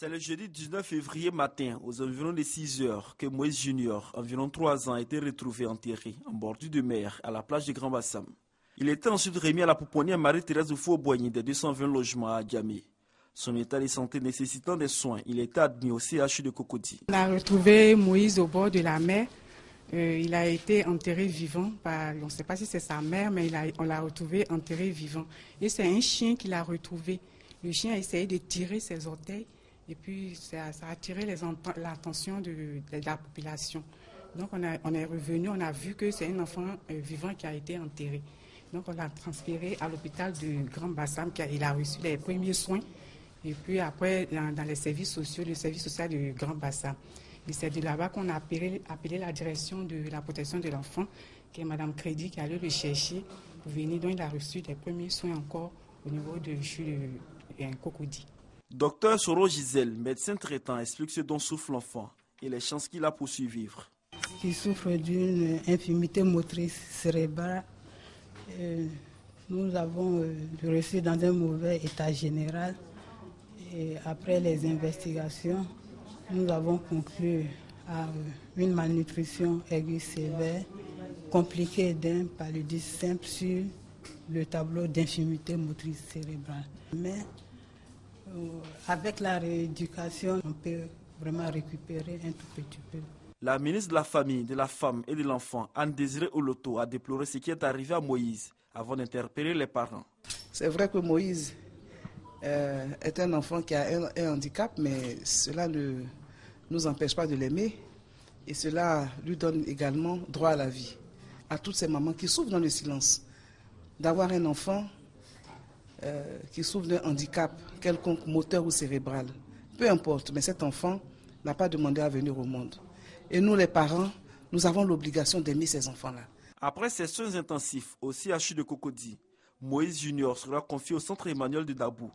C'est le jeudi 19 février matin, aux environs de 6 heures, que Moïse Junior, environ 3 ans, a été retrouvé enterré en bordure de mer à la plage de Grand Bassam. Il était ensuite remis à la pouponnière Marie-Thérèse Faux-Boigny des 220 logements à Djamé. Son état de santé nécessitant des soins, il était admis au CHU de Cocody. On a retrouvé Moïse au bord de la mer. Il a été enterré vivant par, on ne sait pas si c'est sa mère, mais on l'a retrouvé enterré vivant. Et c'est un chien qui l'a retrouvé. Le chien a essayé de tirer ses orteils et puis ça a attiré l'attention de la population. Donc on est revenu, on a vu que c'est un enfant vivant qui a été enterré. Donc on l'a transféré à l'hôpital de Grand Bassam, il a reçu les premiers soins. Et puis après, dans les services sociaux, le service social de Grand Bassam. Et c'est de là-bas qu'on a appelé la direction de la protection de l'enfant, qui est Mme Crédit, qui allait le chercher pour venir. Donc il a reçu des premiers soins encore au niveau de Cocody. Docteur Soro Gisèle, médecin traitant, explique ce dont souffre l'enfant et les chances qu'il a pour survivre. Il souffre d'une infirmité motrice cérébrale. Nous l'avons reçu dans un mauvais état général. Et après les investigations, nous avons conclu à une malnutrition aiguë sévère, compliquée d'un paludisme simple sur le tableau d'infirmité motrice cérébrale. Mais avec la rééducation, on peut vraiment récupérer un tout petit peu. La ministre de la Famille, de la Femme et de l'Enfant, Anne-Désirée Oloto, a déploré ce qui est arrivé à Moïse avant d'interpeller les parents. C'est vrai que Moïse est un enfant qui a un handicap, mais cela ne nous empêche pas de l'aimer et cela lui donne également droit à la vie. À toutes ces mamans qui souffrent dans le silence, d'avoir un enfant qui souffre d'un handicap quelconque, moteur ou cérébral, peu importe, mais cet enfant n'a pas demandé à venir au monde. Et nous, les parents, nous avons l'obligation d'aimer ces enfants-là. Après ces soins intensifs au CHU de Cocody, Moïse Junior sera confié au centre Emmanuel de Dabou